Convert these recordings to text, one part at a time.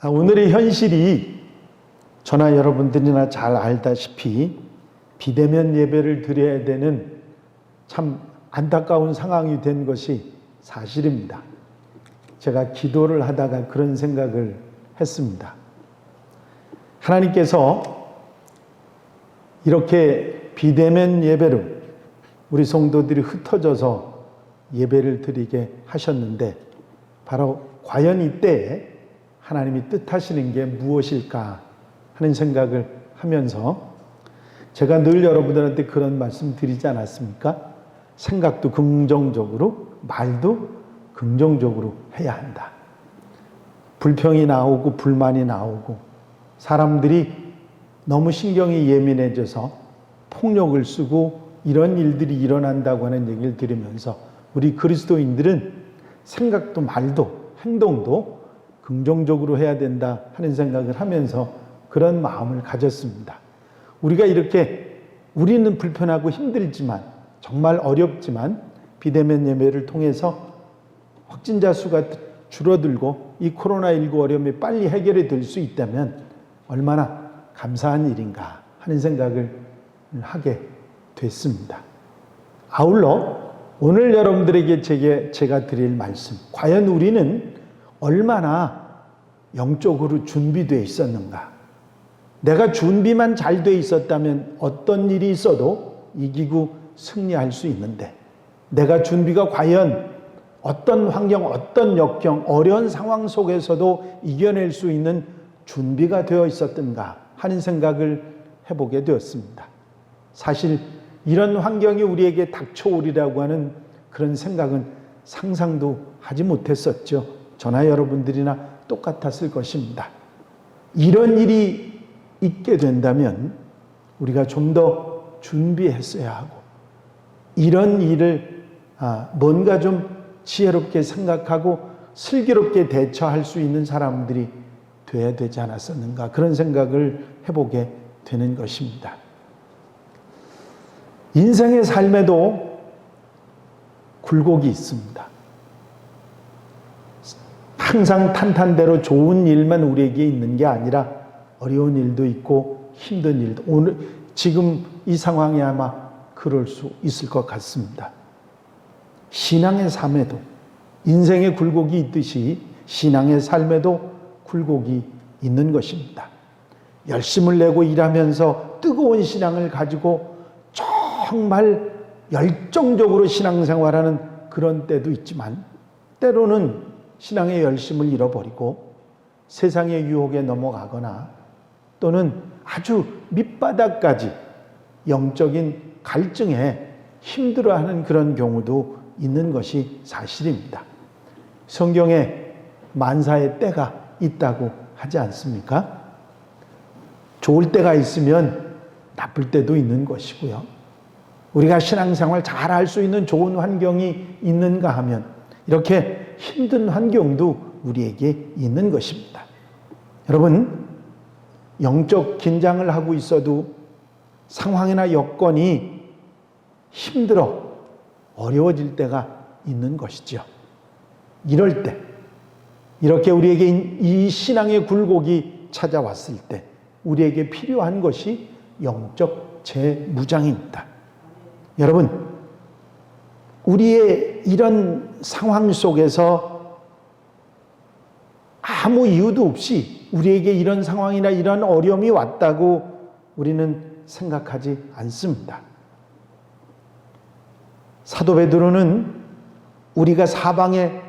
오늘의 현실이 저나 여러분들이나 잘 알다시피 비대면 예배를 드려야 되는 참 안타까운 상황이 된 것이 사실입니다. 제가 기도를 하다가 그런 생각을 했습니다. 하나님께서 이렇게 비대면 예배로 우리 성도들이 흩어져서 예배를 드리게 하셨는데 바로 과연 이때에 하나님이 뜻하시는 게 무엇일까 하는 생각을 하면서 제가 늘 여러분들한테 그런 말씀 드리지 않았습니까? 생각도 긍정적으로, 말도 긍정적으로 해야 한다. 불평이 나오고 불만이 나오고 사람들이 너무 신경이 예민해져서 폭력을 쓰고 이런 일들이 일어난다고 하는 얘기를 들으면서 우리 그리스도인들은 생각도 말도 행동도 긍정적으로 해야 된다 하는 생각을 하면서 그런 마음을 가졌습니다. 우리가 이렇게 우리는 불편하고 힘들지만 정말 어렵지만 비대면 예배를 통해서 확진자 수가 줄어들고 이 코로나19 어려움이 빨리 해결이 될 수 있다면 얼마나 감사한 일인가 하는 생각을 하게 됐습니다. 아울러 오늘 여러분들에게 제가 드릴 말씀, 과연 우리는 얼마나 영적으로 준비되어 있었는가? 내가 준비만 잘 되어 있었다면 어떤 일이 있어도 이기고 승리할 수 있는데 내가 준비가 과연 어떤 환경, 어떤 역경, 어려운 상황 속에서도 이겨낼 수 있는 준비가 되어 있었던가 하는 생각을 해보게 되었습니다. 사실 이런 환경이 우리에게 닥쳐오리라고 하는 그런 생각은 상상도 하지 못했었죠. 저나 여러분들이나 똑같았을 것입니다. 이런 일이 있게 된다면 우리가 좀 더 준비했어야 하고 이런 일을 뭔가 좀 지혜롭게 생각하고 슬기롭게 대처할 수 있는 사람들이 돼야 되지 않았었는가 그런 생각을 해보게 되는 것입니다. 인생의 삶에도 굴곡이 있습니다. 항상 탄탄대로 좋은 일만 우리에게 있는 게 아니라 어려운 일도 있고 힘든 일도 오늘 지금 이 상황이 아마 그럴 수 있을 것 같습니다. 신앙의 삶에도 인생의 굴곡이 있듯이 신앙의 삶에도 굴곡이 있는 것입니다. 열심을 내고 일하면서 뜨거운 신앙을 가지고 정말 열정적으로 신앙생활하는 그런 때도 있지만 때로는 신앙의 열심을 잃어버리고 세상의 유혹에 넘어가거나 또는 아주 밑바닥까지 영적인 갈증에 힘들어하는 그런 경우도 있는 것이 사실입니다. 성경에 만사의 때가 있다고 하지 않습니까? 좋을 때가 있으면 나쁠 때도 있는 것이고요. 우리가 신앙생활 잘 할 수 있는 좋은 환경이 있는가 하면 이렇게 힘든 환경도 우리에게 있는 것입니다. 여러분, 영적 긴장을 하고 있어도 상황이나 여건이 힘들어 어려워질 때가 있는 것이죠. 이럴 때, 이렇게 우리에게 이 신앙의 굴곡이 찾아왔을 때 우리에게 필요한 것이 영적 재무장입니다. 여러분, 우리의 이런 상황 속에서 아무 이유도 없이 우리에게 이런 상황이나 이런 어려움이 왔다고 우리는 생각하지 않습니다. 사도 베드로는 우리가 사방에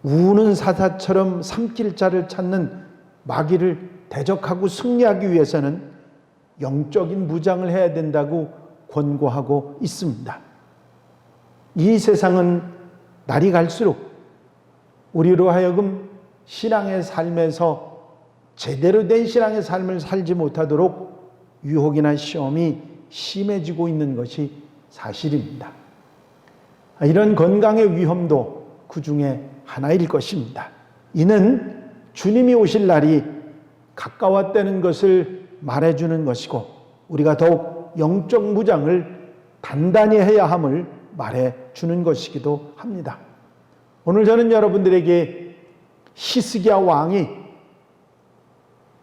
우는 사자처럼 삼킬 자를 찾는 마귀를 대적하고 승리하기 위해서는 영적인 무장을 해야 된다고 권고하고 있습니다. 이 세상은 날이 갈수록 우리로 하여금 신앙의 삶에서 제대로 된 신앙의 삶을 살지 못하도록 유혹이나 시험이 심해지고 있는 것이 사실입니다. 이런 건강의 위험도 그 중에 하나일 것입니다. 이는 주님이 오실 날이 가까웠다는 것을 말해주는 것이고 우리가 더욱 영적 무장을 단단히 해야 함을 말해주는 것이기도 합니다. 오늘 저는 여러분들에게 히스기야 왕이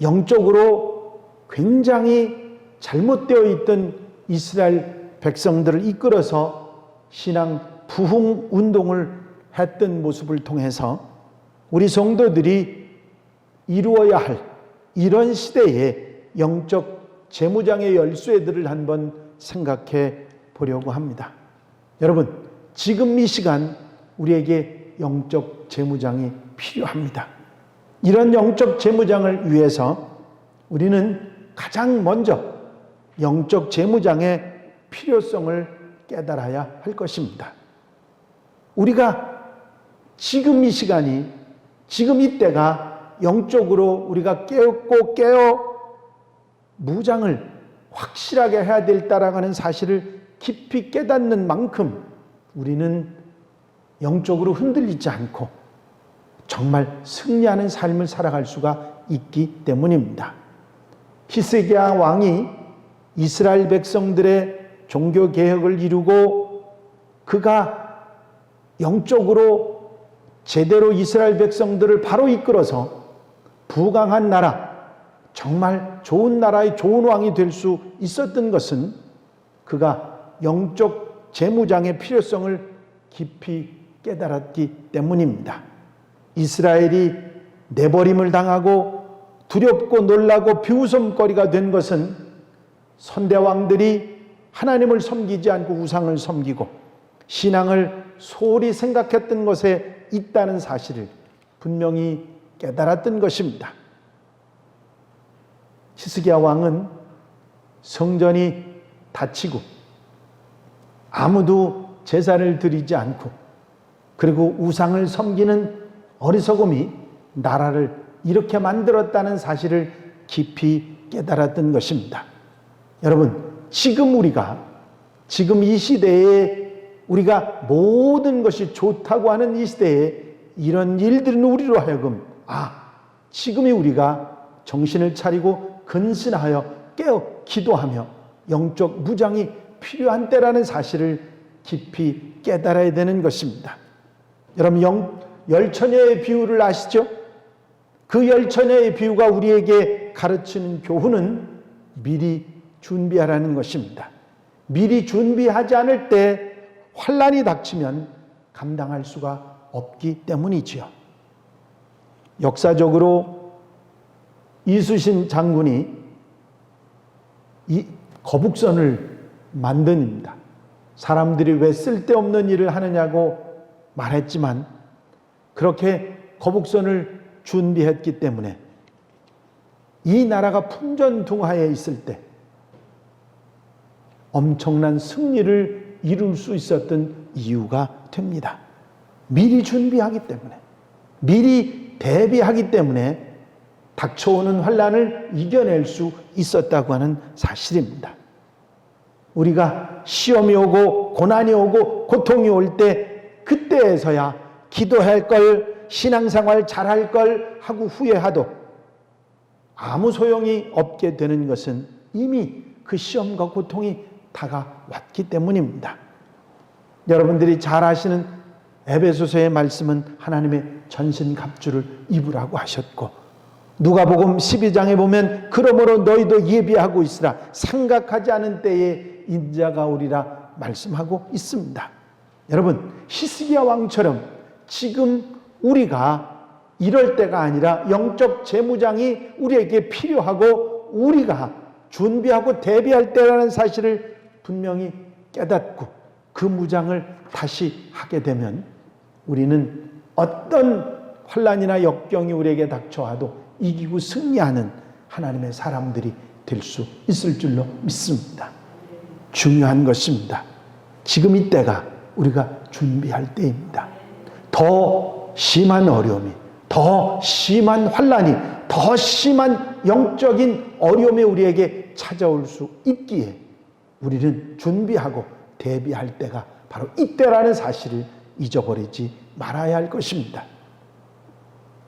영적으로 굉장히 잘못되어 있던 이스라엘 백성들을 이끌어서 신앙 부흥 운동을 했던 모습을 통해서 우리 성도들이 이루어야 할 이런 시대에 영적 재무장의 열쇠들을 한번 생각해 보려고 합니다. 여러분, 지금 이 시간 우리에게 영적 재무장이 필요합니다. 이런 영적 재무장을 위해서 우리는 가장 먼저 영적 재무장의 필요성을 깨달아야 할 것입니다. 우리가 지금 이 시간이, 지금 이때가 영적으로 우리가 깨어 무장을 확실하게 해야 될 때라는 사실을 깊이 깨닫는 만큼 우리는 영적으로 흔들리지 않고 정말 승리하는 삶을 살아갈 수가 있기 때문입니다. 히스기야 왕이 이스라엘 백성들의 종교 개혁을 이루고 그가 영적으로 제대로 이스라엘 백성들을 바로 이끌어서 부강한 나라, 정말 좋은 나라의 좋은 왕이 될 수 있었던 것은 그가 영적 재무장의 필요성을 깊이 깨달았기 때문입니다. 이스라엘이 내버림을 당하고 두렵고 놀라고 비웃음거리가 된 것은 선대왕들이 하나님을 섬기지 않고 우상을 섬기고 신앙을 소홀히 생각했던 것에 있다는 사실을 분명히 깨달았던 것입니다. 히스기야 왕은 성전이 닫히고 아무도 제사를 드리지 않고 그리고 우상을 섬기는 어리석음이 나라를 이렇게 만들었다는 사실을 깊이 깨달았던 것입니다. 여러분, 지금 이 시대에 우리가 모든 것이 좋다고 하는 이 시대에 이런 일들은 우리로 하여금 지금이 우리가 정신을 차리고 근신하여 깨어 기도하며 영적 무장이 필요한 때라는 사실을 깊이 깨달아야 되는 것입니다. 여러분, 열처녀의 비유를 아시죠? 그 열처녀의 비유가 우리에게 가르치는 교훈은 미리 준비하라는 것입니다. 미리 준비하지 않을 때 환난이 닥치면 감당할 수가 없기 때문이지요. 역사적으로 이순신 장군이 이 거북선을 만듭니다. 사람들이 왜 쓸데없는 일을 하느냐고 말했지만 그렇게 거북선을 준비했기 때문에 이 나라가 풍전등화해 있을 때 엄청난 승리를 이룰 수 있었던 이유가 됩니다. 미리 준비하기 때문에, 미리 대비하기 때문에 닥쳐오는 환난을 이겨낼 수 있었다고 하는 사실입니다. 우리가 시험이 오고 고난이 오고 고통이 올 때 그때에서야 기도할 걸, 신앙생활 잘할 걸 하고 후회하도 아무 소용이 없게 되는 것은 이미 그 시험과 고통이 다가왔기 때문입니다. 여러분들이 잘 아시는 에베소서의 말씀은 하나님의 전신갑주를 입으라고 하셨고, 누가복음 12장에 보면 그러므로 너희도 예비하고 있으라, 생각하지 않은 때에 인자가 오리라 말씀하고 있습니다. 여러분, 히스기야 왕처럼 지금 우리가 이럴 때가 아니라 영적 재무장이 우리에게 필요하고 우리가 준비하고 대비할 때라는 사실을 분명히 깨닫고 그 무장을 다시 하게 되면 우리는 어떤 환난이나 역경이 우리에게 닥쳐와도 이기고 승리하는 하나님의 사람들이 될 수 있을 줄로 믿습니다. 중요한 것입니다. 지금 이때가 우리가 준비할 때입니다. 더 심한 어려움이, 더 심한 환난이, 더 심한 영적인 어려움이 우리에게 찾아올 수 있기에 우리는 준비하고 대비할 때가 바로 이때라는 사실을 잊어버리지 말아야 할 것입니다.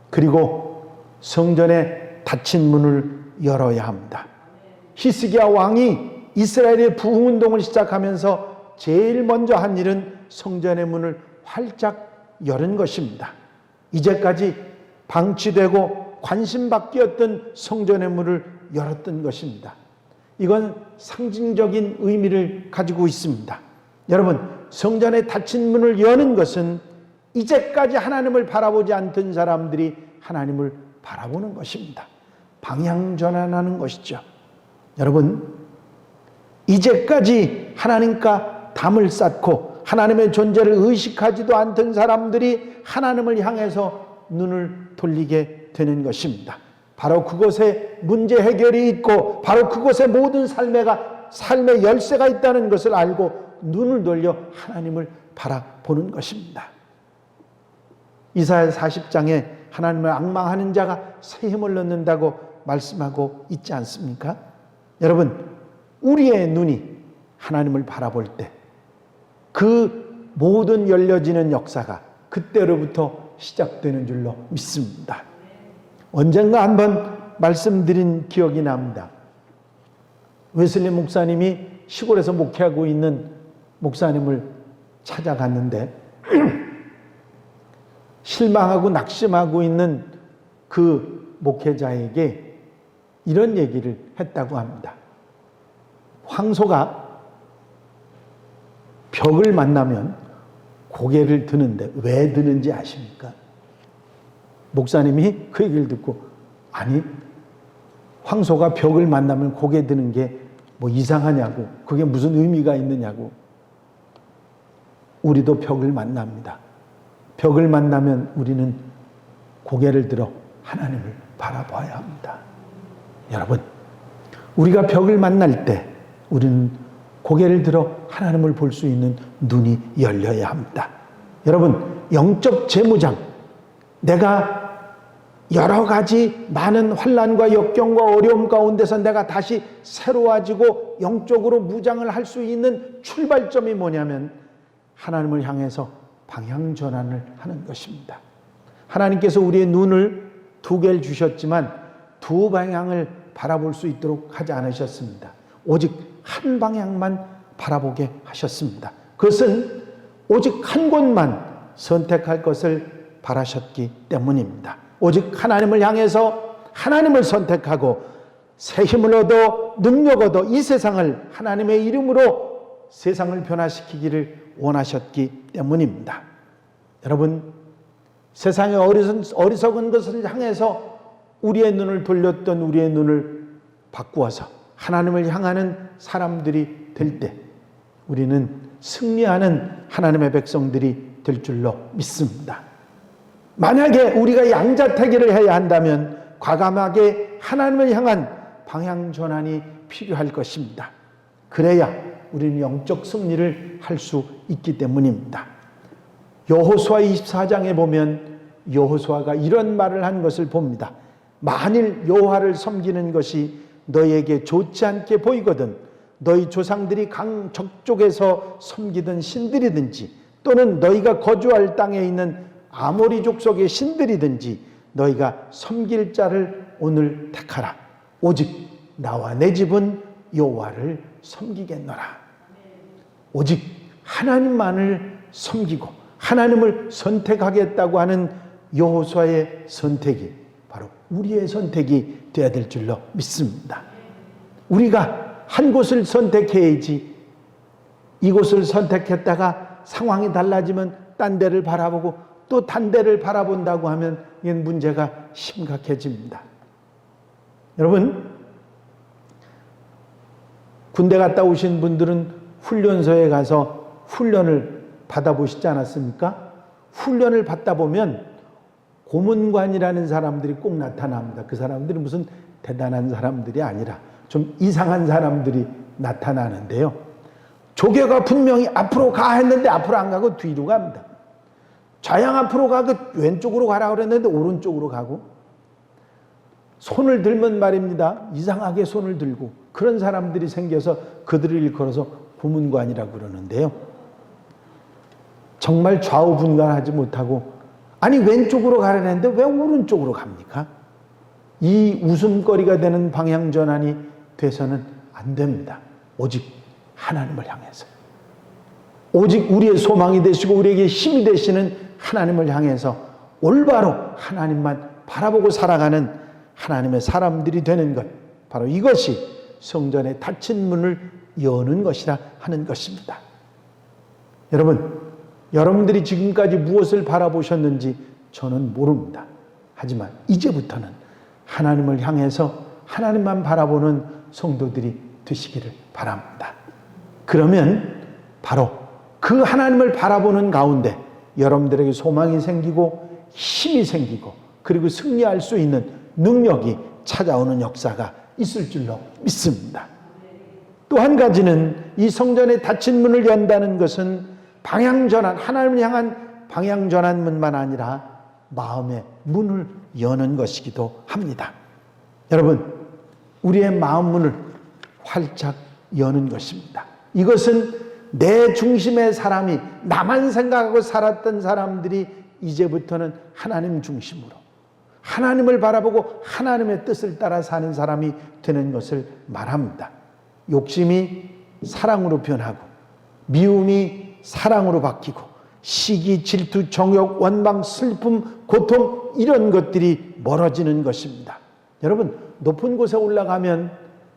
그리고 성전의 닫힌 문을 열어야 합니다. 히스기야 왕이 이스라엘의 부흥운동을 시작하면서 제일 먼저 한 일은 성전의 문을 활짝 여는 것입니다. 이제까지 방치되고 관심받기였던 성전의 문을 열었던 것입니다. 이건 상징적인 의미를 가지고 있습니다. 여러분, 성전의 닫힌 문을 여는 것은 이제까지 하나님을 바라보지 않던 사람들이 하나님을 바라보는 것입니다. 방향 전환하는 것이죠. 여러분, 이제까지 하나님과 담을 쌓고 하나님의 존재를 의식하지도 않던 사람들이 하나님을 향해서 눈을 돌리게 되는 것입니다. 바로 그곳에 문제 해결이 있고 바로 그곳에 모든 삶의 열쇠가 있다는 것을 알고 눈을 돌려 하나님을 바라보는 것입니다. 이사야 40장에 하나님을 앙망하는 자가 새 힘을 얻는다고 말씀하고 있지 않습니까? 여러분, 우리의 눈이 하나님을 바라볼 때 그 모든 열려지는 역사가 그때로부터 시작되는 줄로 믿습니다. 언젠가 한번 말씀드린 기억이 납니다. 웨슬리 목사님이 시골에서 목회하고 있는 목사님을 찾아갔는데 실망하고 낙심하고 있는 그 목회자에게 이런 얘기를 했다고 합니다. 황소가 벽을 만나면 고개를 드는데 왜 드는지 아십니까? 목사님이 그 얘기를 듣고, 아니, 황소가 벽을 만나면 고개 드는 게 뭐 이상하냐고, 그게 무슨 의미가 있느냐고. 우리도 벽을 만납니다. 벽을 만나면 우리는 고개를 들어 하나님을 바라봐야 합니다. 여러분, 우리가 벽을 만날 때 우리는 고개를 들어 하나님을 볼 수 있는 눈이 열려야 합니다. 여러분, 영적 재무장, 내가 여러 가지 많은 환난과 역경과 어려움 가운데서 내가 다시 새로워지고 영적으로 무장을 할 수 있는 출발점이 뭐냐면 하나님을 향해서 방향 전환을 하는 것입니다. 하나님께서 우리의 눈을 두 개를 주셨지만 두 방향을 바라볼 수 있도록 하지 않으셨습니다. 오직 한 방향만 바라보게 하셨습니다. 그것은 오직 한 곳만 선택할 것을 바라셨기 때문입니다. 오직 하나님을 향해서 하나님을 선택하고 새 힘을 얻어 능력 얻어 이 세상을 하나님의 이름으로 세상을 변화시키기를 원하셨기 때문입니다. 여러분, 세상의 어리석은 것을 향해서 우리의 눈을 돌렸던 우리의 눈을 바꾸어서 하나님을 향하는 사람들이 될 때 우리는 승리하는 하나님의 백성들이 될 줄로 믿습니다. 만약에 우리가 양자택일을 해야 한다면 과감하게 하나님을 향한 방향 전환이 필요할 것입니다. 그래야 우리는 영적 승리를 할 수 있기 때문입니다. 여호수아 24장에 보면 여호수아가 이런 말을 한 것을 봅니다. 만일 여호와를 섬기는 것이 너희에게 좋지 않게 보이거든 너희 조상들이 강 저쪽에서 섬기던 신들이든지 또는 너희가 거주할 땅에 있는 아모리 족속의 신들이든지 너희가 섬길 자를 오늘 택하라. 오직 나와 내 집은 여호와를 섬기겠노라. 오직 하나님만을 섬기고 하나님을 선택하겠다고 하는 여호수아의 선택이 바로 우리의 선택이 되어야 될 줄로 믿습니다. 우리가 한 곳을 선택해야지 이곳을 선택했다가 상황이 달라지면 딴 데를 바라보고 또 딴 데를 바라본다고 하면 이건 문제가 심각해집니다. 여러분, 군대 갔다 오신 분들은 훈련소에 가서 훈련을 받아보시지 않았습니까? 훈련을 받다 보면 고문관이라는 사람들이 꼭 나타납니다. 그 사람들이 무슨 대단한 사람들이 아니라 좀 이상한 사람들이 나타나는데요. 조교가 분명히 앞으로 가 했는데 앞으로 안 가고 뒤로 갑니다. 좌양 앞으로 가고 왼쪽으로 가라 그랬는데 오른쪽으로 가고 손을 들면 말입니다. 이상하게 손을 들고 그런 사람들이 생겨서 그들을 일컬어서 고문관이라고 그러는데요. 정말 좌우분간하지 못하고 아니 왼쪽으로 가려는데 왜 오른쪽으로 갑니까? 이 웃음거리가 되는 방향 전환이 돼서는 안 됩니다. 오직 하나님을 향해서 오직 우리의 소망이 되시고 우리에게 힘이 되시는 하나님을 향해서 올바로 하나님만 바라보고 살아가는 하나님의 사람들이 되는 것, 바로 이것이 성전의 닫힌 문을 여는 것이라 하는 것입니다. 여러분, 여러분들이 지금까지 무엇을 바라보셨는지 저는 모릅니다. 하지만 이제부터는 하나님을 향해서 하나님만 바라보는 성도들이 되시기를 바랍니다. 그러면 바로 그 하나님을 바라보는 가운데 여러분들에게 소망이 생기고 힘이 생기고 그리고 승리할 수 있는 능력이 찾아오는 역사가 있을 줄로 믿습니다. 또 한 가지는 이 성전의 닫힌 문을 연다는 것은 방향전환, 하나님을 향한 방향전환문만 아니라 마음의 문을 여는 것이기도 합니다. 여러분, 우리의 마음 문을 활짝 여는 것입니다. 이것은 내 중심의 사람이, 나만 생각하고 살았던 사람들이 이제부터는 하나님 중심으로 하나님을 바라보고 하나님의 뜻을 따라 사는 사람이 되는 것을 말합니다. 욕심이 사랑으로 변하고 미움이 사랑으로 바뀌고 시기, 질투, 정욕, 원망, 슬픔, 고통 이런 것들이 멀어지는 것입니다. 여러분, 높은 곳에 올라가면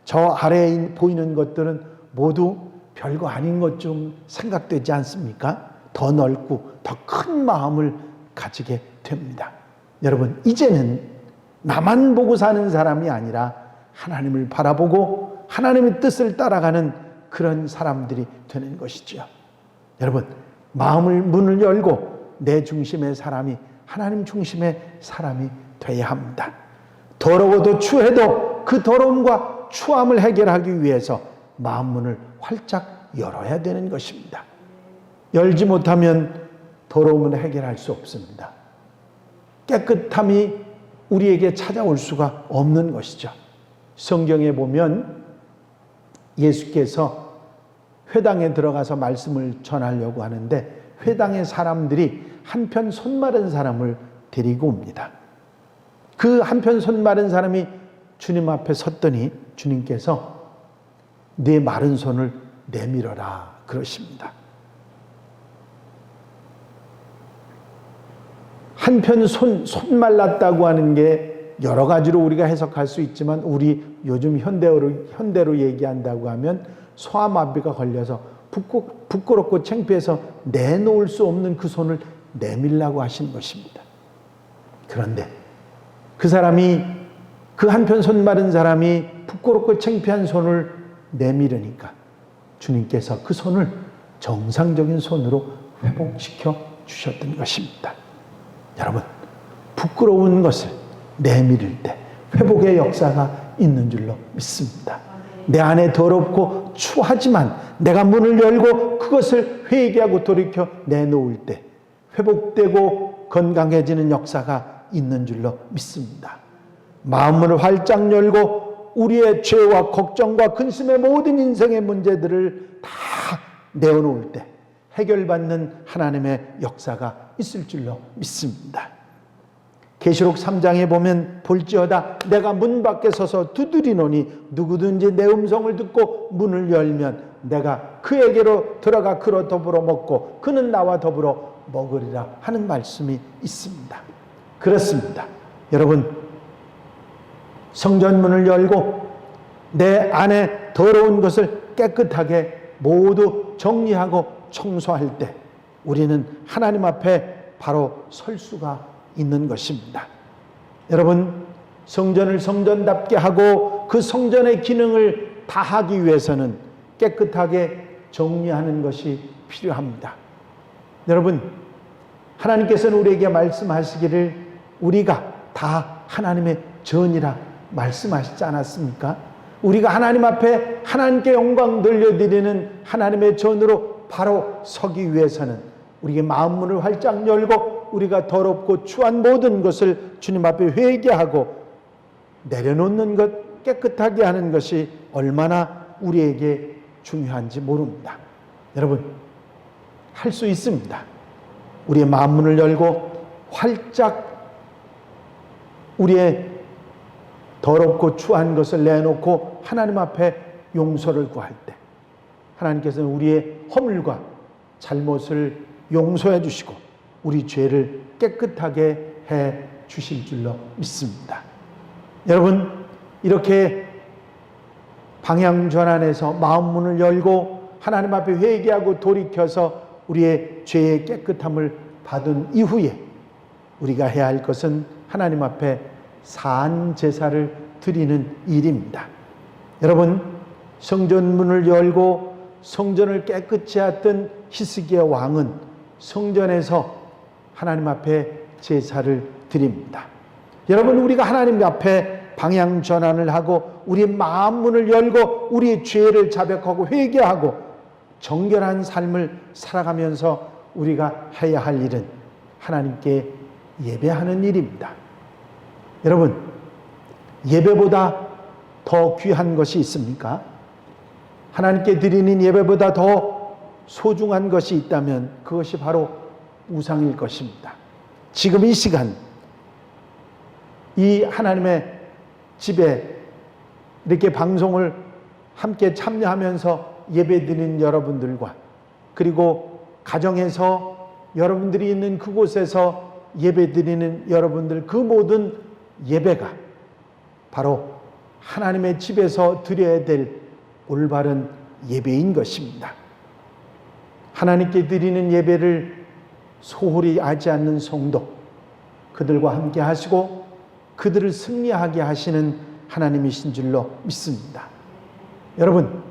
저 아래에 보이는 것들은 모두 별거 아닌 것 좀 생각되지 않습니까? 더 넓고 더 큰 마음을 가지게 됩니다. 여러분, 이제는 나만 보고 사는 사람이 아니라 하나님을 바라보고 하나님의 뜻을 따라가는 그런 사람들이 되는 것이죠. 여러분, 마음을 문을 열고 내 중심의 사람이 하나님 중심의 사람이 되어야 합니다. 더러워도 추해도 그 더러움과 추함을 해결하기 위해서 마음 문을 활짝 열어야 되는 것입니다. 열지 못하면 더러움을 해결할 수 없습니다. 깨끗함이 우리에게 찾아올 수가 없는 것이죠. 성경에 보면 예수께서 회당에 들어가서 말씀을 전하려고 하는데 회당의 사람들이 한편 손 마른 사람을 데리고 옵니다. 그 한편 손 마른 사람이 주님 앞에 섰더니 주님께서 네 마른 손을 내밀어라 그러십니다. 한편 손 말랐다고 하는 게 여러 가지로 우리가 해석할 수 있지만 우리 요즘 현대로 얘기한다고 하면 소아마비가 걸려서 부끄럽고 창피해서 내놓을 수 없는 그 손을 내밀라고 하신 것입니다. 그런데 그 사람이, 그 한편 손 마른 사람이 부끄럽고 창피한 손을 내밀으니까 주님께서 그 손을 정상적인 손으로 회복시켜 주셨던 것입니다. 여러분, 부끄러운 것을 내밀을 때 회복의 역사가 있는 줄로 믿습니다. 내 안에 더럽고 추하지만 내가 문을 열고 그것을 회개하고 돌이켜 내놓을 때 회복되고 건강해지는 역사가 있는 줄로 믿습니다. 마음을 활짝 열고 우리의 죄와 걱정과 근심의 모든 인생의 문제들을 다 내어놓을 때 해결받는 하나님의 역사가 있을 줄로 믿습니다. 계시록 3장에 보면 볼지어다 내가 문 밖에 서서 두드리노니 누구든지 내 음성을 듣고 문을 열면 내가 그에게로 들어가 그로 더불어 먹고 그는 나와 더불어 먹으리라 하는 말씀이 있습니다. 그렇습니다. 여러분, 성전문을 열고 내 안에 더러운 것을 깨끗하게 모두 정리하고 청소할 때 우리는 하나님 앞에 바로 설 수가 있는 것입니다. 여러분, 성전을 성전답게 하고 그 성전의 기능을 다하기 위해서는 깨끗하게 정리하는 것이 필요합니다. 여러분, 하나님께서는 우리에게 말씀하시기를 우리가 다 하나님의 전이라 말씀하시지 않았습니까? 우리가 하나님 앞에 하나님께 영광 돌려드리는 하나님의 전으로 바로 서기 위해서는 우리의 마음 문을 활짝 열고 우리가 더럽고 추한 모든 것을 주님 앞에 회개하고 내려놓는 것, 깨끗하게 하는 것이 얼마나 우리에게 중요한지 모릅니다. 여러분, 할 수 있습니다. 우리의 마음 문을 열고 활짝 우리의 더럽고 추한 것을 내놓고 하나님 앞에 용서를 구할 때 하나님께서는 우리의 허물과 잘못을 용서해 주시고 우리 죄를 깨끗하게 해 주실 줄로 믿습니다. 여러분, 이렇게 방향 전환해서 마음 문을 열고 하나님 앞에 회개하고 돌이켜서 우리의 죄의 깨끗함을 받은 이후에 우리가 해야 할 것은 하나님 앞에 산 제사를 드리는 일입니다. 여러분, 성전 문을 열고 성전을 깨끗이 했던 히스기야 왕은 성전에서 하나님 앞에 제사를 드립니다. 여러분, 우리가 하나님 앞에 방향 전환을 하고 우리의 마음 문을 열고 우리의 죄를 자백하고 회개하고 정결한 삶을 살아가면서 우리가 해야 할 일은 하나님께 예배하는 일입니다. 여러분, 예배보다 더 귀한 것이 있습니까? 하나님께 드리는 예배보다 더 소중한 것이 있다면 그것이 바로 우상일 것입니다. 지금 이 시간 이 하나님의 집에 이렇게 방송을 함께 참여하면서 예배드리는 여러분들과 그리고 가정에서 여러분들이 있는 그곳에서 예배드리는 여러분들, 그 모든 예배가 바로 하나님의 집에서 드려야 될 올바른 예배인 것입니다. 하나님께 드리는 예배를 소홀히 하지 않는 성도, 그들과 함께 하시고 그들을 승리하게 하시는 하나님이신 줄로 믿습니다. 여러분,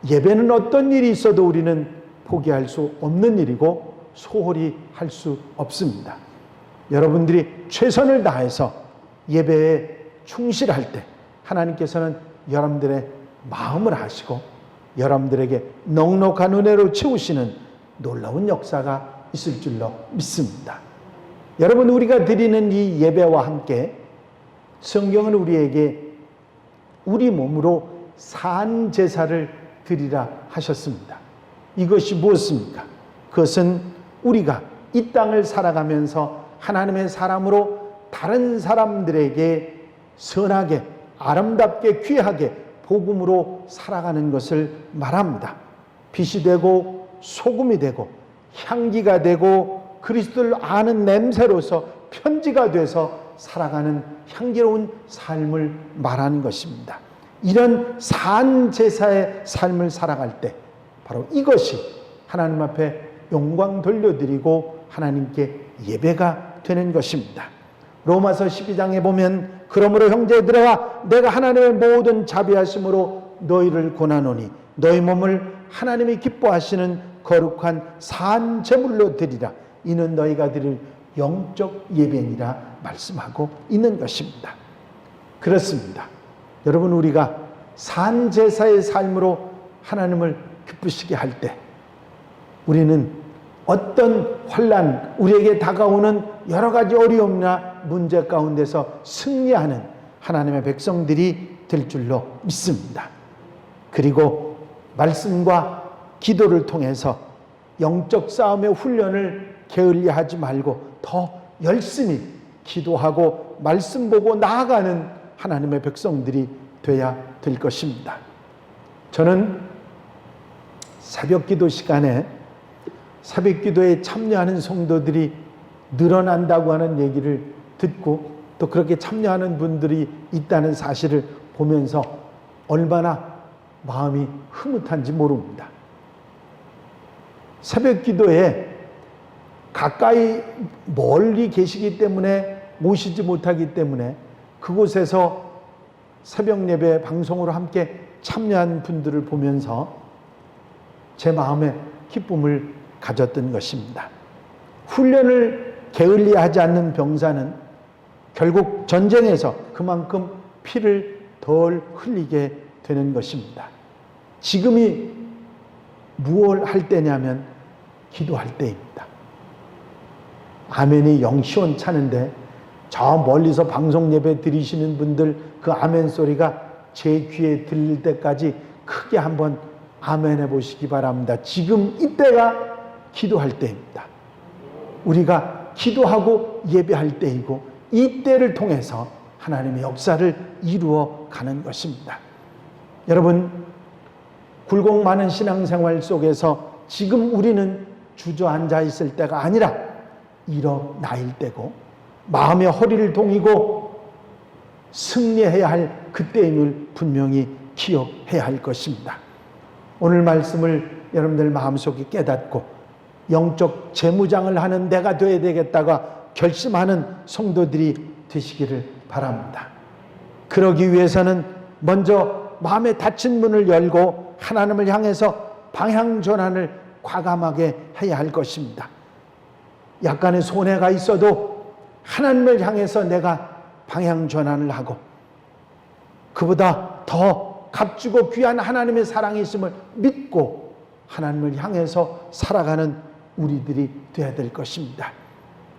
예배는 어떤 일이 있어도 우리는 포기할 수 없는 일이고 소홀히 할 수 없습니다. 여러분들이 최선을 다해서 예배에 충실할 때 하나님께서는 여러분들의 마음을 하시고 여러분들에게 넉넉한 은혜로 채우시는 놀라운 역사가 있을 줄로 믿습니다. 여러분, 우리가 드리는 이 예배와 함께 성경은 우리에게 우리 몸으로 산 제사를 드리라 하셨습니다. 이것이 무엇입니까? 그것은 우리가 이 땅을 살아가면서 하나님의 사람으로 다른 사람들에게 선하게, 아름답게, 귀하게 복음으로 살아가는 것을 말합니다. 빛이 되고 소금이 되고 향기가 되고 그리스도를 아는 냄새로서 편지가 돼서 살아가는 향기로운 삶을 말하는 것입니다. 이런 산 제사의 삶을 살아갈 때 바로 이것이 하나님 앞에 영광 돌려드리고 하나님께 예배가 되는 것입니다. 로마서 12장에 보면 그러므로 형제들아 내가 하나님의 모든 자비하심으로 너희를 권하노니 너희 몸을 하나님이 기뻐하시는 거룩한 산 제물로 드리라. 이는 너희가 드릴 영적 예배니라 말씀하고 있는 것입니다. 그렇습니다. 여러분, 우리가 산 제사의 삶으로 하나님을 기쁘시게 할 때 우리는 어떤 환난, 우리에게 다가오는 여러 가지 어려움이나 문제 가운데서 승리하는 하나님의 백성들이 될 줄로 믿습니다. 그리고 말씀과 기도를 통해서 영적 싸움의 훈련을 게을리하지 말고 더 열심히 기도하고 말씀 보고 나아가는 하나님의 백성들이 돼야 될 것입니다. 저는 새벽기도 시간에 새벽기도에 참여하는 성도들이 늘어난다고 하는 얘기를 듣고 또 그렇게 참여하는 분들이 있다는 사실을 보면서 얼마나 마음이 흐뭇한지 모릅니다. 새벽기도에 가까이 멀리 계시기 때문에 모시지 못하기 때문에 그곳에서 새벽 예배 방송으로 함께 참여한 분들을 보면서 제 마음에 기쁨을 가졌던 것입니다. 훈련을 게을리하지 않는 병사는 결국 전쟁에서 그만큼 피를 덜 흘리게 되는 것입니다. 지금이 무엇을 할 때냐면 기도할 때입니다. 아멘이 영 시원찮은데 저 멀리서 방송 예배 드리시는 분들 그 아멘 소리가 제 귀에 들릴 때까지 크게 한번 아멘 해보시기 바랍니다. 지금 이때가 기도할 때입니다. 우리가 기도하고 예배할 때이고 이 때를 통해서 하나님의 역사를 이루어 가는 것입니다. 여러분, 굴곡 많은 신앙생활 속에서 지금 우리는 주저앉아 있을 때가 아니라 일어나일 때고 마음의 허리를 동이고 승리해야 할 그때임을 분명히 기억해야 할 것입니다. 오늘 말씀을 여러분들 마음속에 깨닫고 영적 재무장을 하는 내가 되어야 되겠다가 결심하는 성도들이 되시기를 바랍니다. 그러기 위해서는 먼저 마음의 닫힌 문을 열고 하나님을 향해서 방향 전환을 과감하게 해야 할 것입니다. 약간의 손해가 있어도 하나님을 향해서 내가 방향 전환을 하고 그보다 더 값주고 귀한 하나님의 사랑이 있음을 믿고 하나님을 향해서 살아가는 우리들이 되어야 될 것입니다.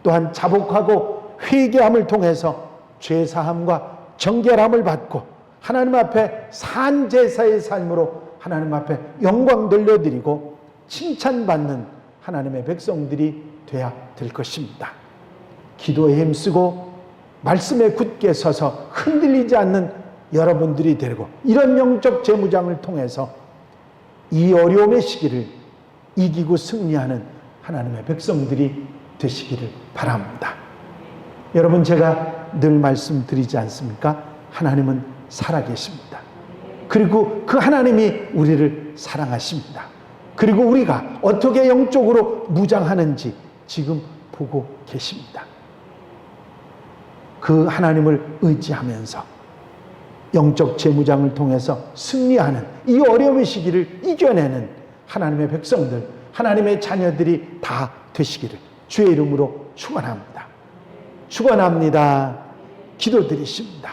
또한 자복하고 회개함을 통해서 죄사함과 정결함을 받고 하나님 앞에 산 제사의 삶으로 하나님 앞에 영광 돌려드리고 칭찬받는 하나님의 백성들이 되어야 될 것입니다. 기도에 힘쓰고 말씀에 굳게 서서 흔들리지 않는 여러분들이 되고 이런 영적 재무장을 통해서 이 어려움의 시기를 이기고 승리하는 하나님의 백성들이 되시기를 바랍니다. 여러분, 제가 늘 말씀드리지 않습니까? 하나님은 살아계십니다. 그리고 그 하나님이 우리를 사랑하십니다. 그리고 우리가 어떻게 영적으로 무장하는지 지금 보고 계십니다. 그 하나님을 의지하면서 영적 재무장을 통해서 승리하는 이 어려움의 시기를 이겨내는 하나님의 백성들, 하나님의 자녀들이 다 되시기를 주의 이름으로 축원합니다. 축원합니다. 기도드리십니다.